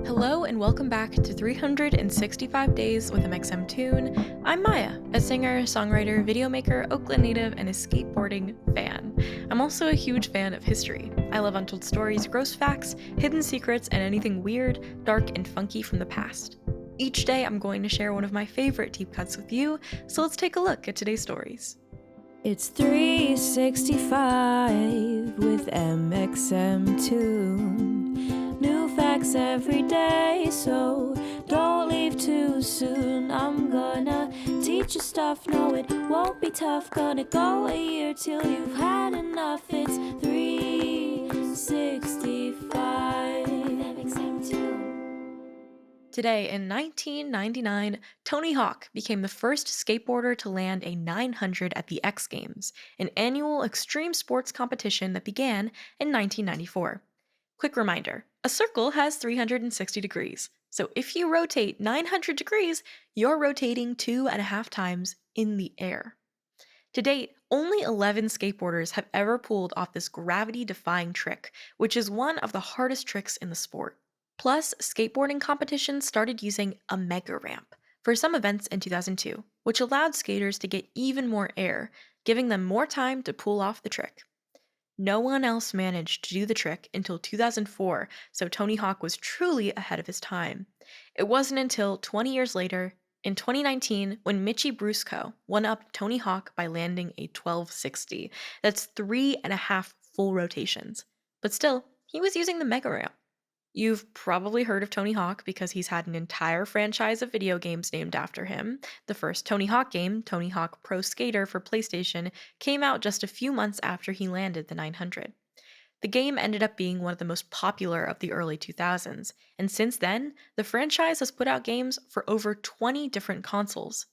Hello and welcome back to 365 Days with mxmtoon. I'm Maia, a singer, songwriter, video maker, Oakland native, and a skateboarding fan. I'm also a huge fan of history. I love untold stories, gross facts, hidden secrets, and anything weird, dark, and funky from the past. Each day I'm going to share one of my favorite deep cuts with you, so let's take a look at today's stories. It's 365 with mxmtoon. New facts every day, so don't leave too soon. I'm gonna teach you stuff, no it won't be tough. Gonna go a year till you've had enough. It's 365 mxmtoon. Today, in 1999, Tony Hawk became the first skateboarder to land a 900 at the X Games, an annual extreme sports competition that began in 1994. Quick reminder, a circle has 360 degrees, so if you rotate 900 degrees, you're rotating 2.5 times in the air. To date, only 11 skateboarders have ever pulled off this gravity-defying trick, which is one of the hardest tricks in the sport. Plus, skateboarding competitions started using a mega ramp for some events in 2002, which allowed skaters to get even more air, giving them more time to pull off the trick. No one else managed to do the trick until 2004, so Tony Hawk was truly ahead of his time. It wasn't until 20 years later, in 2019, when Mitchie Brusco one-upped Tony Hawk by landing a 1260. That's 3.5 full rotations. But still, he was using the mega ramp. You've probably heard of Tony Hawk because he's had an entire franchise of video games named after him. The first Tony Hawk game, Tony Hawk Pro Skater for PlayStation, came out just a few months after he landed the 900. The game ended up being one of the most popular of the early 2000s, and since then, the franchise has put out games for over 20 different consoles.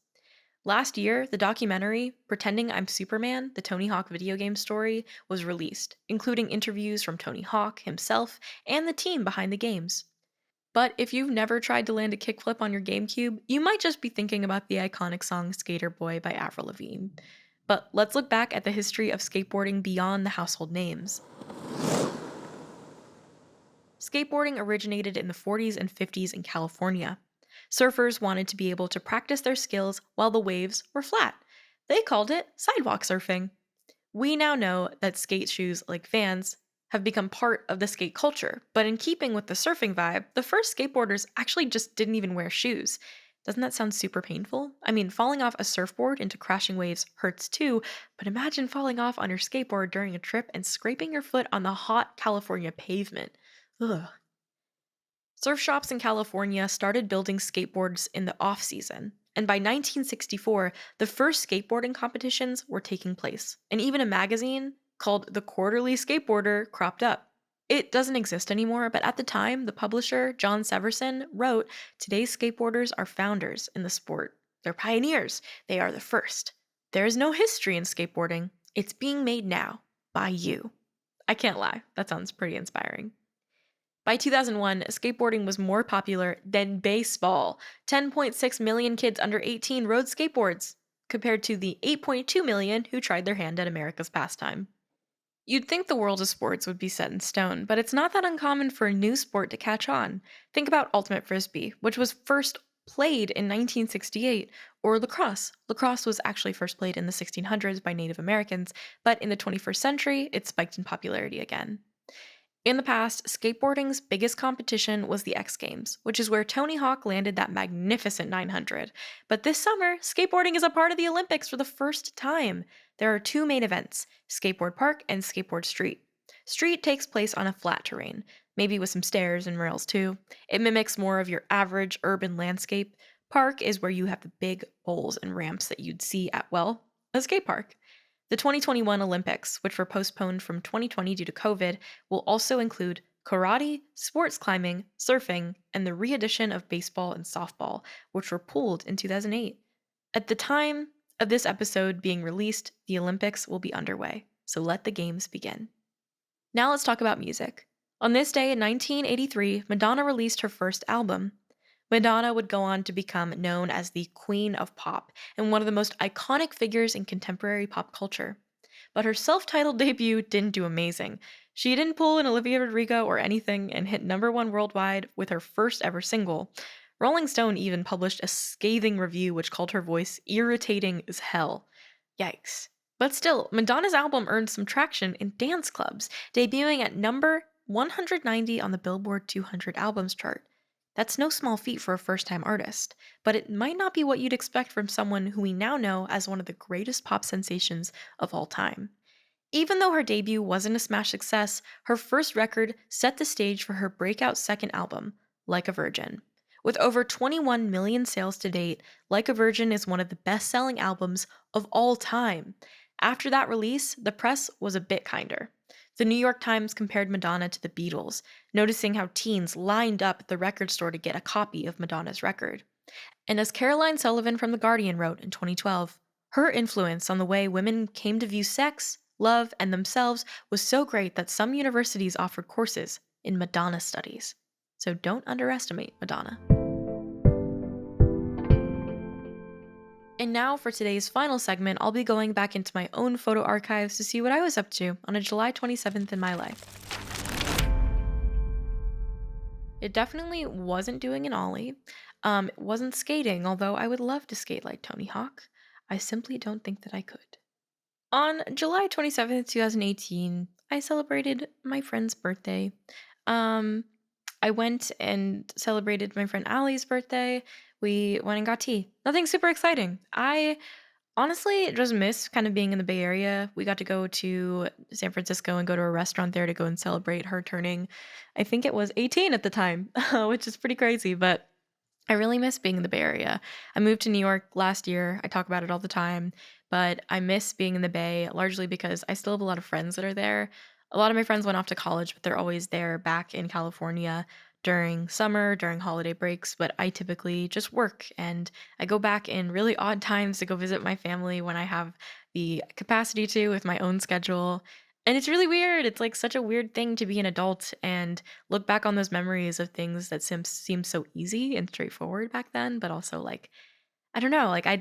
Last year, the documentary, Pretending I'm Superman, the Tony Hawk video game story, was released, including interviews from Tony Hawk himself and the team behind the games. But if you've never tried to land a kickflip on your GameCube, you might just be thinking about the iconic song Skater Boy by Avril Lavigne. But let's look back at the history of skateboarding beyond the household names. Skateboarding originated in the 40s and 50s in California. Surfers wanted to be able to practice their skills while the waves were flat. They called it sidewalk surfing. We now know that skate shoes, like Vans, have become part of the skate culture, but in keeping with the surfing vibe, the first skateboarders actually just didn't even wear shoes. Doesn't that sound super painful? I mean, falling off a surfboard into crashing waves hurts too, but imagine falling off on your skateboard during a trip and scraping your foot on the hot California pavement. Ugh. Surf shops in California started building skateboards in the off-season, and by 1964, the first skateboarding competitions were taking place, and even a magazine called The Quarterly Skateboarder cropped up. It doesn't exist anymore, but at the time, the publisher, John Severson, wrote, "Today's skateboarders are founders in the sport. They're pioneers. They are the first. There is no history in skateboarding. It's being made now, by you." I can't lie, that sounds pretty inspiring. By 2001, skateboarding was more popular than baseball. 10.6 million kids under 18 rode skateboards, compared to the 8.2 million who tried their hand at America's pastime. You'd think the world of sports would be set in stone, but it's not that uncommon for a new sport to catch on. Think about Ultimate Frisbee, which was first played in 1968, or lacrosse. Lacrosse was actually first played in the 1600s by Native Americans, but in the 21st century, it spiked in popularity again. In the past, skateboarding's biggest competition was the X Games, which is where Tony Hawk landed that magnificent 900. But this summer, skateboarding is a part of the Olympics for the first time. There are two main events, Skateboard Park and Skateboard Street. Street takes place on a flat terrain, maybe with some stairs and rails too. It mimics more of your average urban landscape. Park is where you have the big bowls and ramps that you'd see at, well, a skate park. The 2021 Olympics, which were postponed from 2020 due to COVID, will also include karate, sports climbing, surfing, and the re-edition of baseball and softball, which were pulled in 2008. At the time of this episode being released, the Olympics will be underway, so let the games begin. Now let's talk about music. On this day in 1983, Madonna released her first album. Madonna would go on to become known as the Queen of Pop and one of the most iconic figures in contemporary pop culture. But her self-titled debut didn't do amazing. She didn't pull an Olivia Rodrigo or anything and hit #1 worldwide with her first ever single. Rolling Stone even published a scathing review which called her voice irritating as hell. Yikes. But still, Madonna's album earned some traction in dance clubs, debuting at number 190 on the Billboard 200 albums chart. That's no small feat for a first time artist, but it might not be what you'd expect from someone who we now know as one of the greatest pop sensations of all time. Even though her debut wasn't a smash success, her first record set the stage for her breakout second album, Like a Virgin. With over 21 million sales to date, Like a Virgin is one of the best selling albums of all time. After that release, the press was a bit kinder. The New York Times compared Madonna to the Beatles, noticing how teens lined up at the record store to get a copy of Madonna's record. And as Caroline Sullivan from The Guardian wrote in 2012, her influence on the way women came to view sex, love, and themselves was so great that some universities offered courses in Madonna studies. So don't underestimate Madonna. And now for today's final segment, I'll be going back into my own photo archives to see what I was up to on a July 27th in my life. It definitely wasn't doing an ollie. It wasn't skating, although I would love to skate like Tony Hawk. I simply don't think that I could. On July 27th, 2018, I celebrated my friend's birthday. Um, I went and celebrated my friend Allie's birthday. We went and got tea. Nothing super exciting. I honestly just miss kind of being in the Bay Area. We got to go to San Francisco and go to a restaurant there to go and celebrate her turning, I think it was 18 at the time, which is pretty crazy, but I really miss being in the Bay Area. I moved to New York last year. I talk about it all the time, but I miss being in the Bay largely because I still have a lot of friends that are there. A lot of my friends went off to college, but they're always there back in California during summer, during holiday breaks, but I typically just work and I go back in really odd times to go visit my family when I have the capacity to with my own schedule. And it's really weird. It's like such a weird thing to be an adult and look back on those memories of things that seem so easy and straightforward back then, but also like, I don't know, like I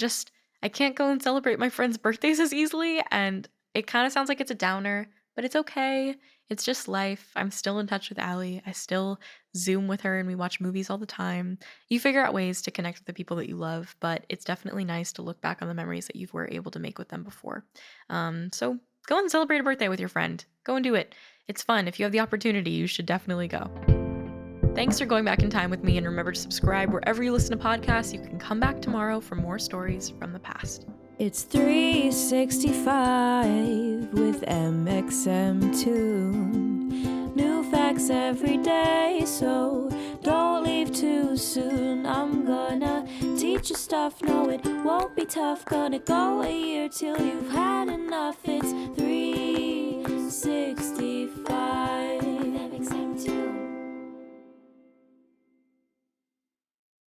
can't go and celebrate my friends' birthdays as easily, and it kind of sounds like it's a downer, but it's okay. It's just life. I'm still in touch with Allie. I still Zoom with her and we watch movies all the time. You figure out ways to connect with the people that you love, but it's definitely nice to look back on the memories that you were able to make with them before. So go and celebrate a birthday with your friend. Go and do it. It's fun. If you have the opportunity, you should definitely go. Thanks for going back in time with me, and remember to subscribe wherever you listen to podcasts. You can come back tomorrow for more stories from the past. It's 365 with mxmtoon. New facts every day, so don't leave too soon. I'm gonna teach you stuff, no it won't be tough. Gonna go a year till you've had